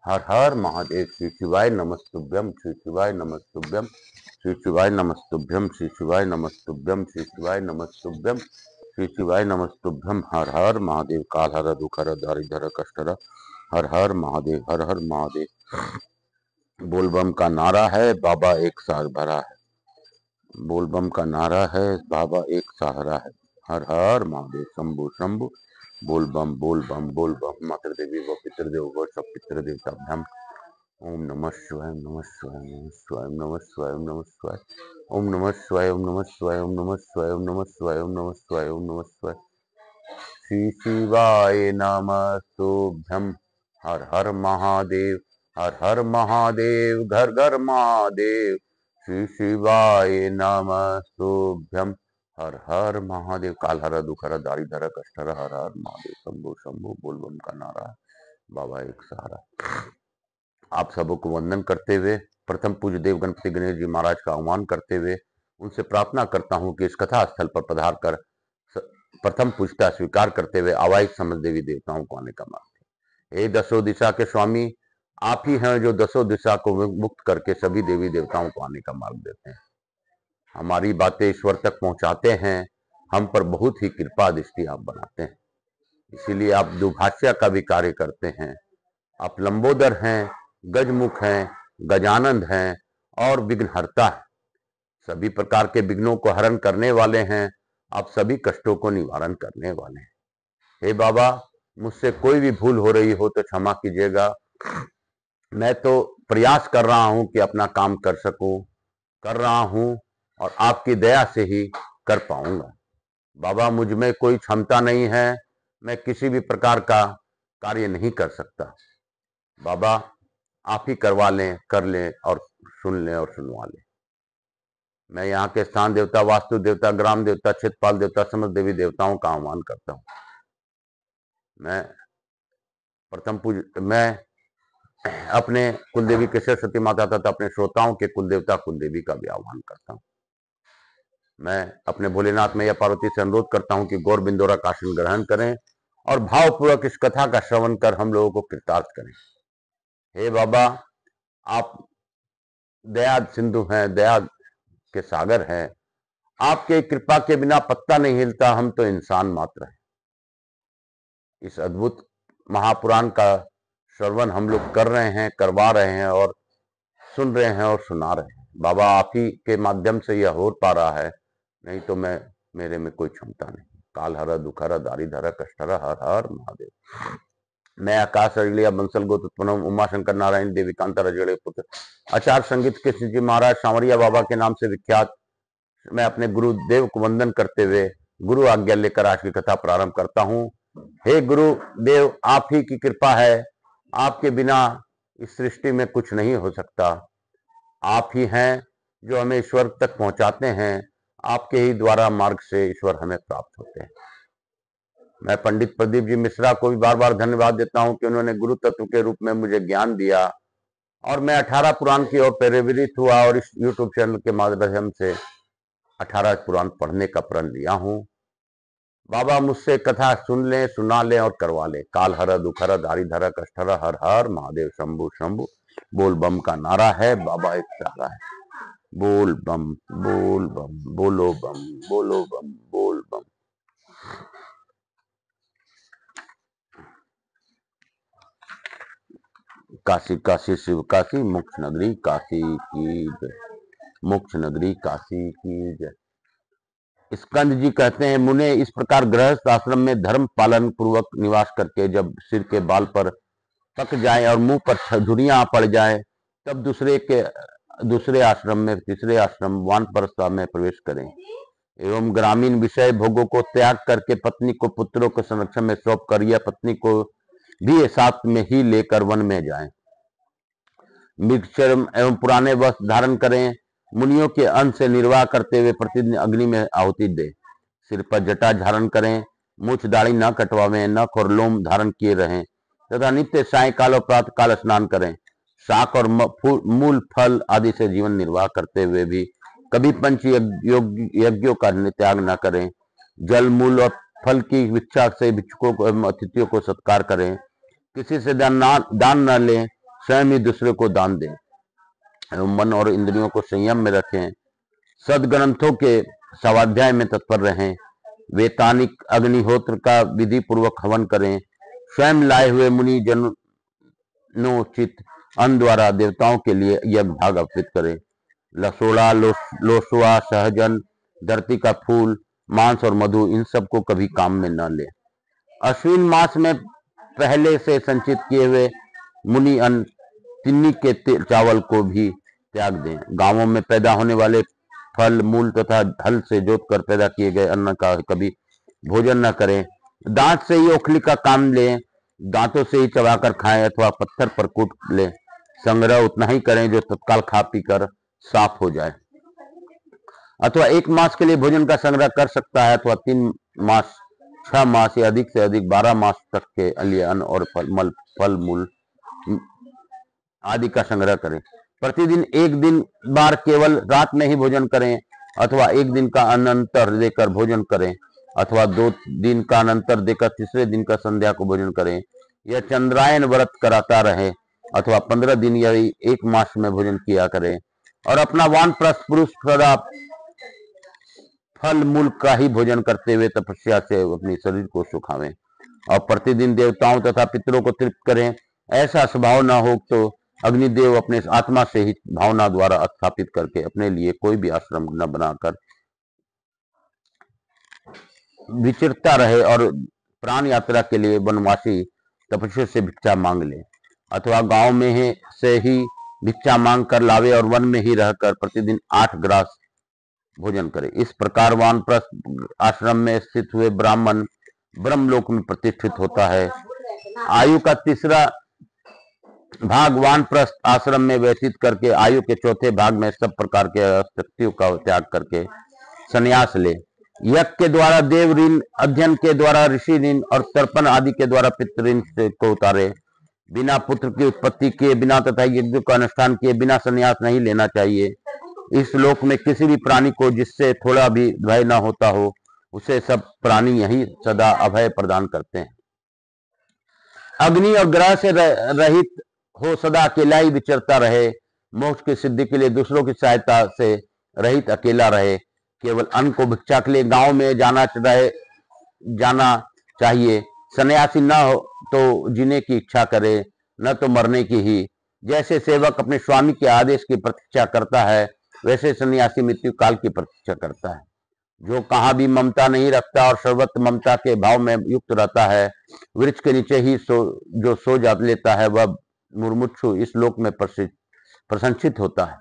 हर हर महादेव। श्री शिवाय नमस्तुभ्यम, श्री शिवाय नमस्तुभ्यम, श्री शिवाय नमस्तुभ्यम, श्री शिवाय नमस्तुभ्यम, श्री शिवाय नमस्तुभ्यम, श्री शिवाय नमस्तुभ्यम। हर हर महादेव। काल हर दुखर दारिधर कष्टर। हर हर महादेव, हर हर महादेव। बोलबम का नारा है, बाबा एक सार भरा है। बोलबम का नारा है, बाबा एक सहारा है। हर हर महादेव। शंभु शंभु। बोलबम बोलबम बोलबम। मातृ देवी व पितृदेव व सब पितृ देवताभ्याम ओम नमः शिवाय, ओम नमः शिवाय, ओम नमः शिवाय, ओम नमः शिवाय, ओम नमः शिवाय, ओम नमः शिवाय, ओम नमः शिवाय, ओम नमः शिवाय, ओम नमः शिवाय, ओम नमः शिवाय, ओम नमः शिवाय। श्री शिवाय नमस्तुभ्यम। हर हर महादेव, हर हर महादेव, घर घर महादेव। श्री शिवाय नमस्तुभ्यम। हर हर महादेव। काल हर दुखर दारिधर कष्टर। हर हर महादेव। शंभु शंभु। बोलबम का नारा है, बाबा एक सहारा। आप सबों को वंदन करते हुए, प्रथम पूज्य देव गणपति गणेश जी महाराज का आह्वान करते हुए उनसे प्रार्थना करता हूं कि इस कथा स्थल पर पधार कर प्रथम पूजता स्वीकार करते हुए आवाहित समझ देवी देवताओं को आने का मार्ग। हे दसों दिशा के स्वामी, आप ही हैं जो दसों दिशा को मुक्त करके सभी देवी देवताओं को आने का मार्ग देते हैं। हमारी बातें ईश्वर तक पहुंचाते हैं, हम पर बहुत ही कृपा दृष्टि आप बनाते हैं। इसीलिए आप दुभाष्य का भी कार्य करते हैं। आप लंबोदर हैं, गजमुख हैं, गजानंद हैं और विघ्नहर्ता है। सभी प्रकार के विघ्नों को हरण करने वाले हैं। आप सभी कष्टों को निवारण करने वाले हैं। हे बाबा, मुझसे कोई भी भूल हो रही हो तो क्षमा कीजिएगा। मैं तो प्रयास कर रहा हूं कि अपना काम कर सकूं, कर रहा हूं और आपकी दया से ही कर पाऊंगा। बाबा, मुझ में कोई क्षमता नहीं है, मैं किसी भी प्रकार का कार्य नहीं कर सकता। बाबा, आप ही करवा लें, कर लें और सुन लें और सुनवा लें। मैं यहाँ के स्थान देवता, वास्तु देवता, ग्राम देवता, क्षेत्रपाल देवता, समस्त देवी देवताओं का आह्वान करता हूँ। मैं अपने कुलदेवी के सरस्वती माता तथा अपने श्रोताओं के कुलदेवता कुलदेवी का भी आह्वान करता हूँ। मैं अपने भोलेनाथ मैया पार्वती से अनुरोध करता हूँ कि गौर बिंदोरा का आसन ग्रहण करें और भावपूर्वक इस कथा का श्रवण कर हम लोगों को कृतार्थ करें। हे बाबा, आप दया सिंधु हैं, दया के सागर हैं। आपके कृपा के बिना पत्ता नहीं हिलता, हम तो इंसान मात्र हैं। इस अद्भुत महापुराण का श्रवण हम लोग कर रहे हैं, करवा रहे हैं और सुन रहे हैं और सुना रहे हैं। बाबा, आप ही के माध्यम से यह हो पा रहा है, नहीं तो मेरे में कोई क्षमता नहीं। काल हर दुखर दारिधर कष्टर। हर हर महादेव। मैं आकाश रजलिया बंसल गोत्र उत्पन्नम उमा शंकर नारायण देवी कांता रजड़े पुत्र आचार्य संगीत कृष्ण जी महाराज सांवरिया बाबा के नाम से विख्यात मैं अपने गुरुदेव को वंदन करते हुए गुरु आज्ञा लेकर आज की कथा प्रारंभ करता हूँ। हे गुरुदेव, आप ही की कृपा है, आपके बिना इस सृष्टि में कुछ नहीं हो सकता। आप ही हैं जो हमें ईश्वर तक पहुंचाते हैं। आपके ही द्वारा मार्ग से ईश्वर हमें प्राप्त होते हैं। मैं पंडित प्रदीप जी मिश्रा को भी बार बार धन्यवाद देता हूं कि उन्होंने गुरु तत्व के रूप में मुझे ज्ञान दिया और मैं 18 पुराण की ओर प्रेरित हुआ और इस यूट्यूब चैनल के माध्यम से 18 पुराण पढ़ने का प्रण लिया हूं। बाबा, मुझसे कथा सुन लें, सुना लें और करवा लें। काल हर दुखर दारिधर कष्टर। हर हर महादेव। शंभु शंभु। बोल बम का नारा है, बाबा एक सहारा है। बोल बम, बोल बम, बोलो बम, बोलो बम, बोल बम। काशी काशी शिव काशी, मोक्ष नगरी काशी की जय। मोक्ष नगरी काशी की जय। स्कंद जी कहते हैं, मुने इस प्रकार गृहस्थ आश्रम में धर्म पालन पूर्वक निवास करके जब सिर के बाल पर पक जाए और मुंह पर धुरियां पड़ जाए, तब दूसरे आश्रम में, तीसरे आश्रम वानप्रस्थ में प्रवेश करें एवं ग्रामीण विषय भोगों को त्याग करके पत्नी को पुत्रों के संरक्षण में सौंप कर या पत्नी को भी साथ में ही लेकर वन में जाएं। मृगचर्म एवं पुराने वस्त्र धारण करें। मुनियों के अन्न से निर्वाह करते हुए प्रतिदिन अग्नि में आहुति दे। सिर पर जटा धारण करें। मूछ दाढ़ी न कटवावें, नख और लोम धारण किए रहें तथा नित्य सायकाल और प्रातः काल स्नान करें। शाक और मूल फल आदि से जीवन निर्वाह करते हुए भी कभी पंच यज्ञों का त्याग न करें। जल, मूल और फल की भिक्षा से भिक्षुकों को एवं अतिथियों को सत्कार करें। किसी से दान न लें। स्वयं ही दूसरे को दान दें एवं मन और इंद्रियों को संयम में रखें। सदग्रंथों के स्वाध्याय में तत्पर रहें। वैतानिक अग्निहोत्र का विधि पूर्वक हवन करें। स्वयं लाए हुए मुनि जनोचित अन्न द्वारा देवताओं के लिए यज्ञ भाग अर्पित करें। लसोड़ा, लोसुआ, सहजन, धरती का फूल, मांस और मधु, इन सब को कभी काम में न ले। अश्विन मास में पहले से संचित किए हुए मुनि अन्न, तिन्नी के चावल को भी त्याग दें। गांवों में पैदा होने वाले फल, मूल तथा हल से जोतकर पैदा किए गए अन्न का कभी भोजन न करें। दांत से ही ओखली का काम लें, दांतों से ही चबाकर खाएं अथवा पत्थर पर कूट लें। संग्रह उतना ही करें जो तत्काल खा पी कर साफ हो जाए। अथवा 1 मास के लिए भोजन का संग्रह कर सकता है, अथवा 3 मास, 6 मास या अधिक से अधिक 12 मास तक के लिए अन्न और फल मूल आदि का संग्रह करें। प्रतिदिन 1 दिन बार केवल रात में ही भोजन करें, अथवा 1 दिन का अनंतर देकर भोजन करें, अथवा 2 दिन का अनंतर देकर तीसरे दिन का संध्या को भोजन करें। यह चंद्रायन व्रत कराता रहे, अथवा 15 दिन या 1 मास में भोजन किया करें। और अपना वानप्रस्थ पुरुष सदा फल मूल का ही भोजन करते हुए तपस्या से अपने शरीर को सुखावें और प्रतिदिन देवताओं तथा पितरों को तृप्त करें। ऐसा स्वभाव न हो तो अग्निदेव अपने आत्मा से ही भावना द्वारा स्थापित करके अपने लिए कोई भी आश्रम न बनाकर विचरता रहे और प्राण यात्रा के लिए वनवासी तपस्या से भिक्षा मांग ले, अथवा गांव में से ही भिक्षा मांग कर लावे और वन में ही रहकर प्रतिदिन 8 ग्रास भोजन करे। इस प्रकार वानप्रस्थ आश्रम में स्थित हुए ब्राह्मण ब्रह्मलोक में प्रतिष्ठित होता है। आयु का 3रा भाग वानप्रस्थ आश्रम में व्यतीत करके आयु के 4थे भाग में सब प्रकार के शक्तियों का त्याग करके संन्यास ले। यज्ञ के द्वारा देव ऋण, अध्ययन के द्वारा ऋषि ऋण और तर्पण आदि के द्वारा पितृ ऋण को उतारे। बिना पुत्र की उत्पत्ति किए बिना तथा यज्ञ का अनुष्ठान किए बिना संन्यास नहीं लेना चाहिए। इस लोक में किसी भी प्राणी को जिससे थोड़ा भी भय न होता हो, उसे सब प्राणी यही सदा अभय प्रदान करते हैं। अग्नि और ग्रह से रहित हो, सदा अकेला ही विचरता रहे। मोक्ष की सिद्धि के लिए दूसरों की सहायता से रहित अकेला रहे। केवल अन्न को भिक्षा के लिए गांव में जाना चाहिए। सन्यासी न हो तो जीने की इच्छा करे, न तो मरने की ही। जैसे सेवक अपने स्वामी के आदेश की प्रतीक्षा करता है, वैसे सन्यासी मृत्यु काल की प्रतीक्षा करता है। जो कहाँ भी ममता नहीं रखता और सर्वत्र ममता के भाव में युक्त रहता है, वृक्ष के नीचे ही जो सो जा लेता है, वह मुमुक्षु इस लोक में प्रशंसित होता है।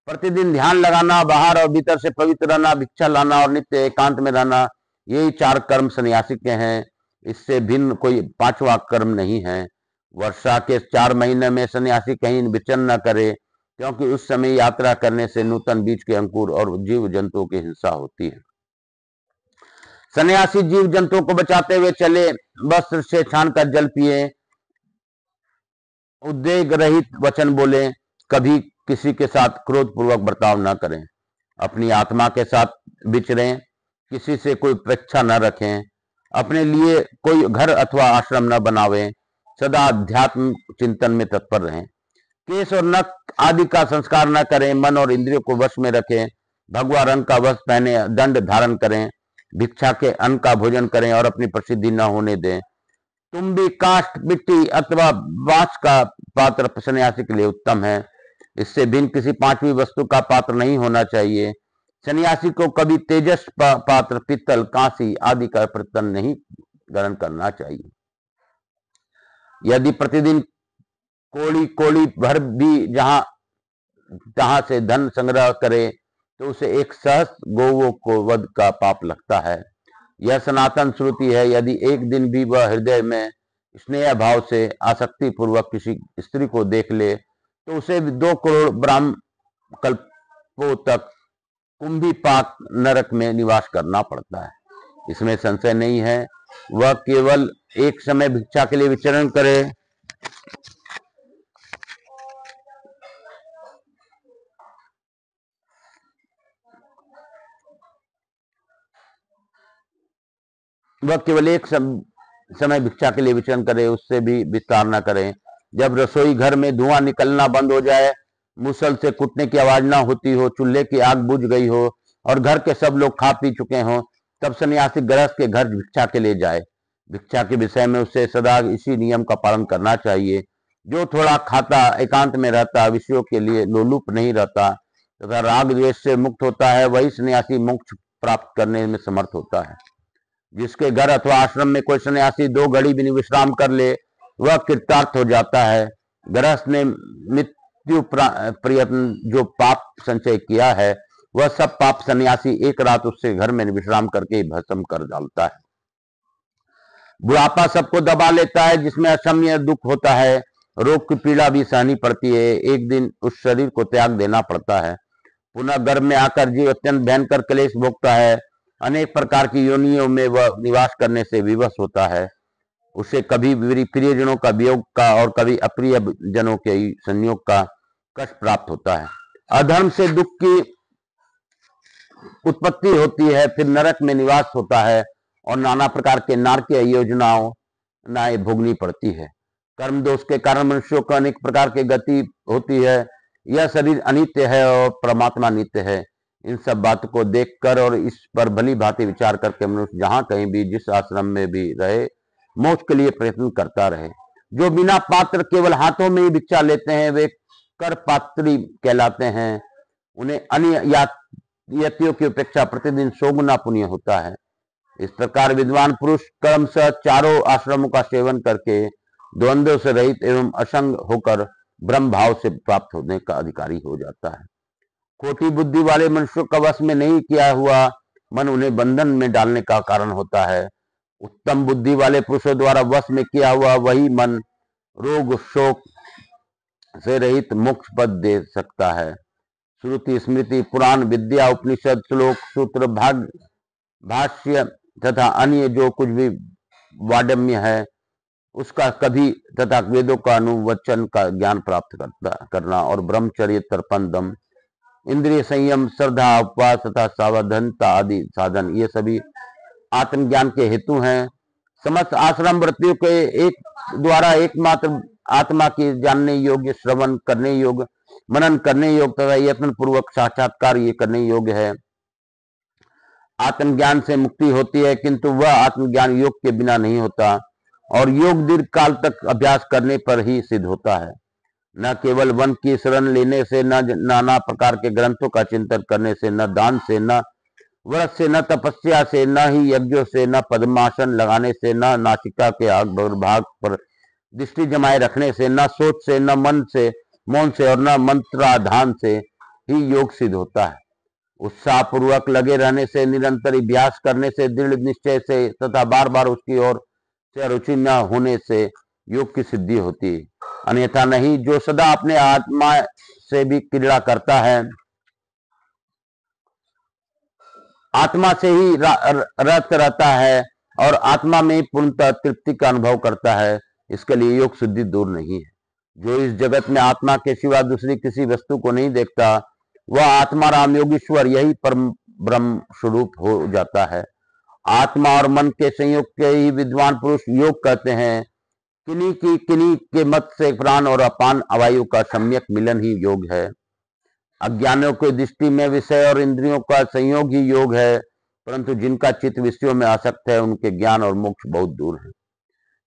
प्रतिदिन ध्यान लगाना, बाहर और भीतर से पवित्र रहना, भिक्षा लाना और नित्य एकांत में रहना, यही 4 कर्म सन्यासी के हैं। इससे भिन्न कोई 5वां कर्म नहीं है। वर्षा के 4 महीने में सन्यासी कहीं विचरण न करे, क्योंकि उस समय यात्रा करने से नूतन बीज के अंकुर और जीव जंतुओं की हिंसा होती है। सन्यासी जीव जंतुओं को बचाते हुए चले, वस्त्र से छानकर जल पिए, उद्वेग रहित वचन बोले, कभी किसी के साथ क्रोध पूर्वक बर्ताव न करें, अपनी आत्मा के साथ विचरें, किसी से कोई अपेक्षा न रखें, अपने लिए कोई घर अथवा आश्रम न बनावें, सदा अध्यात्म चिंतन में तत्पर रहें। केश और नख आदि का संस्कार न करें, मन और इंद्रियों को वश में रखें, भगवा रंग का वस्त्र पहने, दंड धारण करें, भिक्षा के अन्न का भोजन करें और अपनी प्रसिद्धि न होने दें। तुम भी काष्ठ, मिट्टी अथवा बांस का पात्र सन्यासी के लिए उत्तम है। इससे भिन्न किसी 5वीं वस्तु का पात्र नहीं होना चाहिए। सन्यासी को कभी तेजस पात्र, पित्तल, कांसी आदि का बर्तन नहीं ग्रहण करना चाहिए। यदि प्रतिदिन कोड़ी भर भी जहां से धन संग्रह करे, तो उसे 1 सहस्त्र गौओं को वध का पाप लगता है। यह सनातन श्रुति है। यदि एक दिन भी वह हृदय में स्नेह भाव से आसक्ति पूर्वक किसी स्त्री को देख ले, तो उसे 2 करोड़ ब्रह्म कल्पों तक कुंभी पाक नरक में निवास करना पड़ता है। इसमें संशय नहीं है। वह केवल एक समय भिक्षा के लिए विचरण करे, वह केवल एक समय भिक्षा के लिए विचरण करे, उससे भी विस्तार न करें। जब रसोई घर में धुआं निकलना बंद हो जाए, मुसल से कुटने की आवाज ना होती हो, चूल्हे की आग बुझ गई हो और घर के सब लोग खा पी चुके हों, तब सन्यासी गृहस्थ के घर भिक्षा के लिए जाए। भिक्षा के विषय में उसे सदा इसी नियम का पालन करना चाहिए। जो थोड़ा खाता, एकांत में रहता, विषयों के लिए लोलुप नहीं रहता तथा राग द्वेष से मुक्त होता है, वही सन्यासी मोक्ष प्राप्त करने में समर्थ होता है। जिसके घर अथवा आश्रम में कोई सन्यासी 2 घड़ी भी विश्राम कर ले, वह कृतार्थ हो जाता है। गृहस्थ ने मृत्यु प्रयत्न जो पाप संचय किया है, वह सब पाप सन्यासी एक रात उससे घर में विश्राम करके भस्म कर डालता है। बुढ़ापा सबको दबा लेता है, जिसमें असम्य दुख होता है, रोग की पीड़ा भी सहनी पड़ती है, एक दिन उस शरीर को त्याग देना पड़ता है। पुनः गर्भ में आकर जीव अत्यंत भयंकर क्लेश भोगता है, अनेक प्रकार की योनियों में वह निवास करने से विवश होता है। उसे कभी प्रियजनों का वियोग का और कभी अप्रिय जनों के संयोग का कष्ट प्राप्त होता है। अधर्म से दुख की उत्पत्ति होती है, फिर नरक में निवास होता है और नाना प्रकार के नारकीय योजनाओं भोगनी पड़ती है। कर्म दोष के कारण मनुष्यों को अनेक प्रकार की गति होती है। यह शरीर अनित्य है और परमात्मा नित्य है। इन सब बातों को देखकर और इस पर भली भांति विचार करके मनुष्य जहां कहीं भी, जिस आश्रम में भी रहे, मोक्ष के लिए प्रयत्न करता रहे। जो बिना पात्र केवल हाथों में ही भिक्षा लेते हैं, वे कर पात्री कहलाते हैं। उन्हें अन्य यतियों की अपेक्षा प्रतिदिन 100 गुना पुण्य होता है। इस प्रकार विद्वान पुरुष क्रमशः चारों आश्रमों का सेवन करके द्वंद्व से रहित एवं असंग होकर ब्रह्म भाव से प्राप्त होने का अधिकारी हो जाता है। खोटी बुद्धि वाले मनुष्यों का वश में नहीं किया हुआ मन उन्हें बंधन में डालने का कारण होता है। उत्तम बुद्धि वाले पुरुषों द्वारा वश में किया हुआ वही मन रोग शोक से रहित मोक्ष पद दे सकता है। श्रुति, स्मृति, पुराण, विद्या, उपनिषद, श्लोक, सूत्र, भाष्य तथा अन्य जो कुछ भी वाड्यम्य है, उसका कभी तथा वेदों का अनुवचन का ज्ञान प्राप्त करना और ब्रह्मचर्य, तर्पण, दम, इंद्रिय संयम, श्रद्धा, उपवास तथा सावधानता आदि साधन, ये सभी आत्मज्ञान के हेतु हैं। समस्त आश्रम वृत्तियों के एक द्वारा एकमात्र आत्मा की जानने योग्य, श्रवण करने योग्य, मनन करने योग्य तथा यत्न पूर्वक साक्षात्कार ये करने योग्य है। आत्मज्ञान से मुक्ति होती है, किंतु वह आत्मज्ञान योग के बिना नहीं होता और योग दीर्घ काल तक अभ्यास करने पर ही सिद्ध होता है। न केवल वन की शरण लेने से, न नाना प्रकार के ग्रंथों का चिंतन करने से, न दान से, न व्रत से, न तपस्या से, न ही यज्ञों से, न पद्मासन लगाने से, न नासिका के भाग पर दृष्टि जमाए रखने से, न सोच से, न मन से, मौन से और न मंत्राधान से ही योग सिद्ध होता है। उत्साह पूर्वक लगे रहने से, निरंतर अभ्यास करने से, दृढ़ निश्चय से तथा बार बार उसकी ओर से रुचि न होने से योग की सिद्धि होती है, अन्यथा नहीं। जो सदा अपने आत्मा से भी क्रीड़ा करता है, आत्मा से ही रत रहता है और आत्मा में पूर्णतः तृप्ति का अनुभव करता है, इसके लिए योग सिद्धि दूर नहीं है। जो इस जगत में आत्मा के सिवा दूसरी किसी वस्तु को नहीं देखता, वह आत्मा राम योगीश्वर यही परम ब्रह्म स्वरूप हो जाता है। आत्मा और मन के संयोग के ही विद्वान पुरुष योग कहते हैं। किन्हीं के मत से प्राण और अपान अवायु का सम्यक मिलन ही योग है। अज्ञानियों की दृष्टि में विषय और इंद्रियों का संयोग ही योग है, परंतु जिनका चित्त विषयों में आसक्त है, उनके ज्ञान और मोक्ष बहुत दूर है।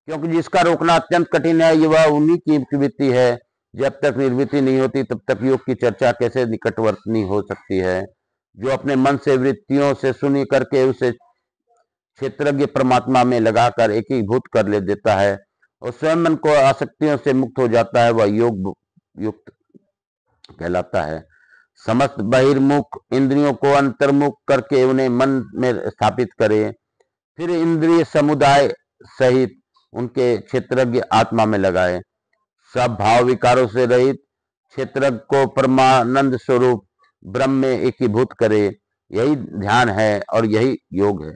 क्योंकि जिसका रोकना अत्यंत कठिन है, वह उन्हीं की वृत्ति है। जब तक निर्वृत्ति नहीं होती, तब तक योग की चर्चा कैसे निकटवर्ती हो सकती है। जो अपने मन से वृत्तियों से शून्य करके उसे क्षेत्रज्ञ परमात्मा में लगाकर एकीभूत कर ले देता है और स्वयं मन को आसक्तियों से मुक्त हो जाता है, वह योग युक्त कहलाता है। समस्त बहिर्मुख इंद्रियों को अंतर्मुख करके उन्हें मन में स्थापित करे, फिर इंद्रिय समुदाय सहित उनके क्षेत्रज्ञ आत्मा में लगाए। सब भाव विकारों से रहित क्षेत्रज्ञ को परमानंद स्वरूप ब्रह्म में एकीभूत करे, यही ध्यान है और यही योग है।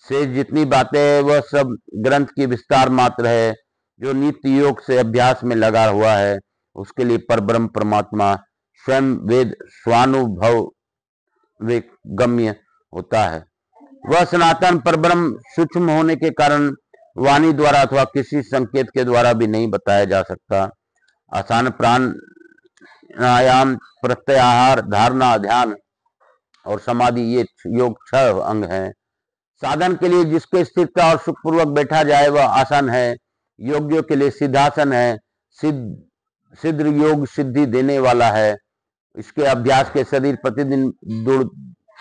शेष जितनी बातें है वह सब ग्रंथ की विस्तार मात्र है। जो नित्य योग से अभ्यास में लगा हुआ है, उसके लिए परब्रह्म परमात्मा स्वयं वेद स्वानुभव गम्य होता है। वह सनातन परब्रह्म सूक्ष्म होने के कारण वाणी द्वारा अथवा किसी संकेत के द्वारा भी नहीं बताया जा सकता। आसान प्राणायाम, प्रत्याहार, धारणा, ध्यान और समाधि, ये योग 6 अंग हैं। साधन के लिए जिसको स्थिरता और सुखपूर्वक बैठा जाए वह आसन है। योगियों के लिए सिद्धासन है। सिद्ध योग सिद्धि देने वाला है। इसके अभ्यास के शरीर प्रतिदिन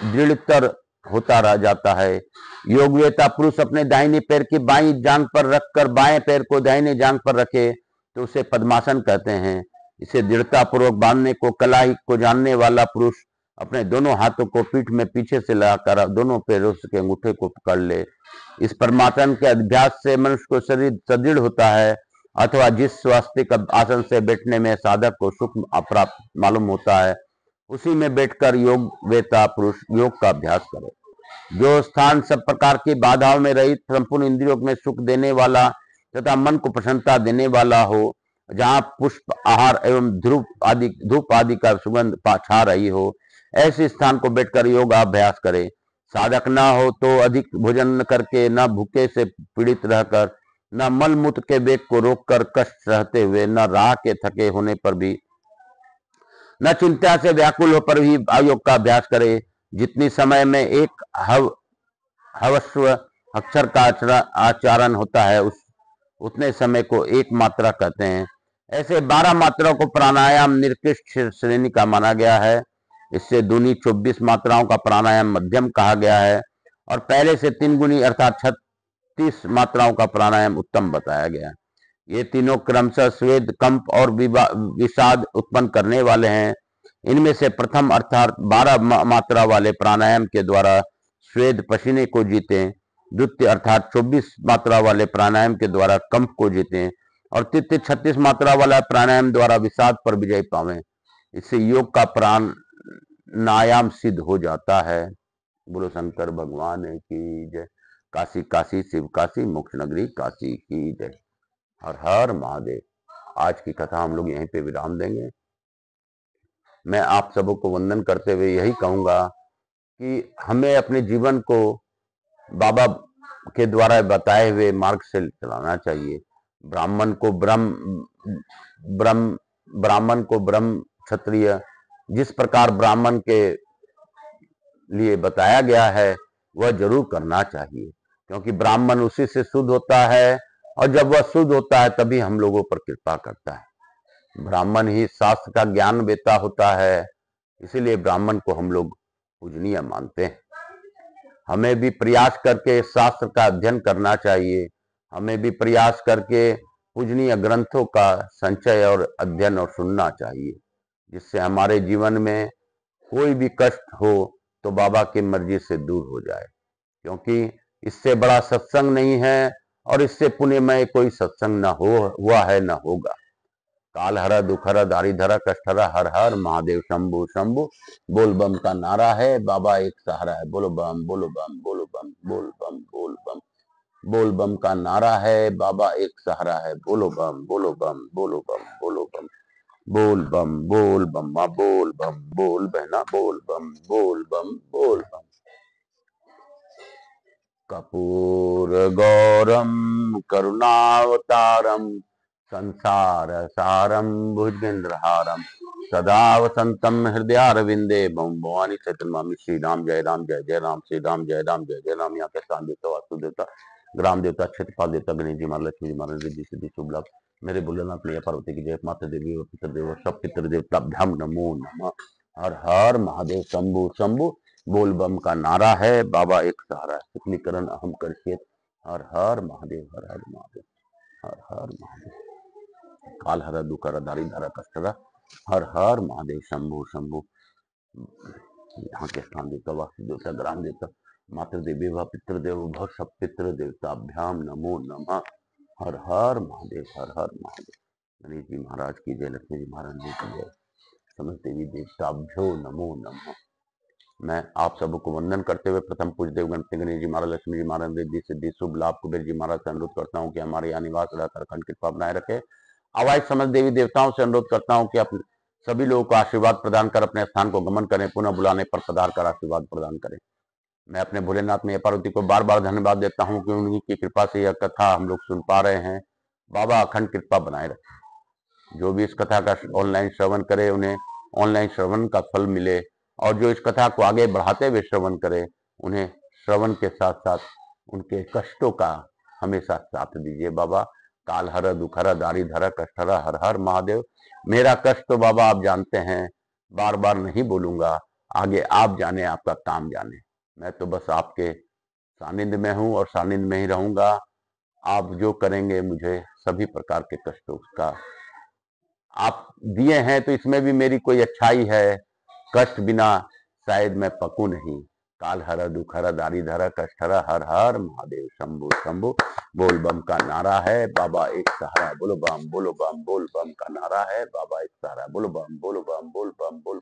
दृढ़तर होता रह जाता है। योगवेता पुरुष अपने दाहिने पैर की बाईं जांघ पर रखकर बाएं पैर को दाहिने जांघ पर रखे तो उसे पद्मासन कहते हैं। इसे दृढ़ता पूर्वक बांधने को कलाई को जानने वाला पुरुष अपने दोनों हाथों को पीठ में पीछे से लगाकर दोनों पैरों के अंगूठे को पकड़ ले। इस पद्मासन के अभ्यास से मनुष्य को शरीर सुदृढ़ होता है, अथवा जिस स्वास्तिक आसन से बैठने में साधक को सुख प्राप्त मालूम होता है उसी में बैठकर योग वेता पुरुष योग का अभ्यास करे। जो स्थान सब प्रकार की बाधाओं में रहित, संपूर्ण इंद्रियों में सुख देने वाला तथा मन को प्रसन्नता देने वाला हो, जहाँ पुष्प आहार एवं धूप आदि का सुगंध छा रही हो, ऐसे स्थान को बैठकर योग अभ्यास करे। साधक न हो तो अधिक भोजन करके, न भूखे से पीड़ित रहकर, न मल मूत्र के वेग को रोककर कष्ट रहते हुए, न राह के थके होने पर भी, न चिंता से व्याकुल हो पर भी योग का अभ्यास करे। जितनी समय में एक हवस्व अक्षर का आचरण होता है उतने समय को एक मात्रा कहते हैं। ऐसे 12 मात्राओं को प्राणायाम निकृष्ट श्रेणी का माना गया है। इससे दूनी 24 मात्राओं का प्राणायाम मध्यम कहा गया है और पहले से 3 गुनी अर्थात 36 मात्राओं का प्राणायाम उत्तम बताया गया है। ये तीनों क्रमशः स्वेद, कंप और विषाद उत्पन्न करने वाले हैं। इनमें से प्रथम अर्थात 12 मात्रा वाले प्राणायाम के द्वारा स्वेद पसीने को जीते, द्वितीय अर्थात 24 मात्रा वाले प्राणायाम के द्वारा कंप को जीते और तृतीय 36 मात्रा वाला प्राणायाम द्वारा विषाद पर विजय पावें। इससे योग का प्राणायाम सिद्ध हो जाता है। बोलो शंकर भगवान की जय। काशी काशी शिव काशी मोक्ष नगरी काशी की जय। हर हर महादेव। आज की कथा हम लोग यहीं पे विराम देंगे। मैं आप सबको वंदन करते हुए यही कहूंगा कि हमें अपने जीवन को बाबा के द्वारा बताए हुए मार्ग से चलाना चाहिए। ब्राह्मण को ब्रह्म, क्षत्रिय, जिस प्रकार ब्राह्मण के लिए बताया गया है वह जरूर करना चाहिए, क्योंकि ब्राह्मण उसी से शुद्ध होता है और जब वह शुद्ध होता है तभी हम लोगों पर कृपा करता है। ब्राह्मण ही शास्त्र का ज्ञान वेता होता है, इसीलिए ब्राह्मण को हम लोग पूजनीय मानते हैं। हमें भी प्रयास करके शास्त्र का अध्ययन करना चाहिए। हमें भी प्रयास करके पूजनीय ग्रंथों का संचय और अध्ययन और सुनना चाहिए, जिससे हमारे जीवन में कोई भी कष्ट हो तो बाबा की मर्जी से दूर हो जाए, क्योंकि इससे बड़ा सत्संग नहीं है और इससे पुण्यमय कोई सत्संग न हुआ है न होगा। काल हरा दुख हरा दारी धरा कष्ट हरा, हर हर महादेव शंभु शंभु। बोल बम का नारा है, बाबा एक सहारा है। बोलो बम बोलो बम बोलो बम बोल बम बोल बम। बोल बम का नारा है, बाबा एक सहारा है। बोलो बम बोलो बम बोलो बम बोलो बम। बोल बम बोल बम माँ बोल बम बोल बहना बोल बम बोल बम बोल बम। कपूर गौरम करुणावतारम संसार सारम भुजगेंद्रहारम सदा वसंतम हृदयारविंदे बम भवानी चैतन्य। श्री राम जय राम जय जय राम, श्री राम जय राम जय जय राम। यहाँ के स्थान देवता, वास्तु देवता, ग्राम देवता, क्षेत्रपाल देवता, गणेश जी महाराज, लक्ष्मी जी महाराज, रिद्धि सिद्धि शुभ लाभ मेरे भोलेनाथ मैया पार्वती की जय। माता देवी और पितर देव सब पितर देवता भ्याम नमो नमः। हर हर महादेव शंभु शंभु। बोल बम का नारा है, बाबा एक सहारा है। सुखनीकरण अहम करके। हर हर महादेव हर हर महादेव हर हर महादेव। काल हरा दुख हरा दारी धारा कष्ट हरा, हर हर महादेव शंभु शंभु। यहाँ के स्थान देवता, वास्तु देवता, ग्राम देवता, मातृ देवी व पितृ देव भव सब पितृ देवताभ्याम नमो नमः। हर हर महादेव हर हर महादेव। गणेश जी महाराज की जय, लक्ष्मी जी महाराज जी की जय, समस्त देवी देवताभ्यो नमो नमः। मैं आप सबको वंदन करते हुए प्रथम पूज देव गणेश जी महाराज, लक्ष्मी जी महाराज, रिद्धि सिद्धि शुभ लाभ कुबेर जी महाराज से अनुरोध करता हूँ कि हमारे यहाँ निवास रहकर अखंड कृपा बनाए रखे। आवाज समस्त देवी देवताओं से अनुरोध करता हूँ कि अपने सभी लोगों को आशीर्वाद प्रदान कर अपने स्थान को गमन करें, पुनः बुलाने पर पधार कर आशीर्वाद प्रदान करें। मैं अपने भोलेनाथ मैया पार्वती को बार बार धन्यवाद देता हूँ कि उनकी कृपा से यह कथा हम लोग सुन पा रहे हैं। बाबा अखंड कृपा बनाए रखें। जो भी इस कथा का ऑनलाइन श्रवण करे उन्हें ऑनलाइन श्रवण का फल मिले, और जो इस कथा को आगे बढ़ाते हुए श्रवण करे उन्हें श्रवण के साथ साथ उनके कष्टों का हमेशा साथ दीजिए बाबा। काल हर दुख हर दारी धर कष्ट हर हर हर महादेव। मेरा कष्ट तो बाबा आप जानते हैं, बार बार नहीं बोलूंगा, आगे आप जाने, आपका काम जाने। मैं तो बस आपके सानिध्य में हूँ और सानिध्य में ही रहूंगा। आप जो करेंगे मुझे सभी प्रकार के कष्टों का आप दिए हैं, तो इसमें भी मेरी कोई अच्छाई है। कष्ट बिना शायद मैं पकू नहीं। काल हर दुख हर दारी धर कष्ट हर हर हर महादेव शंभु शंभु। बोल बम का नारा है बाबा एक सहारा, बोलो बम बोल बम का नारा है बाबा एक सहारा, बोलो बम बोल बम बोल बम बोल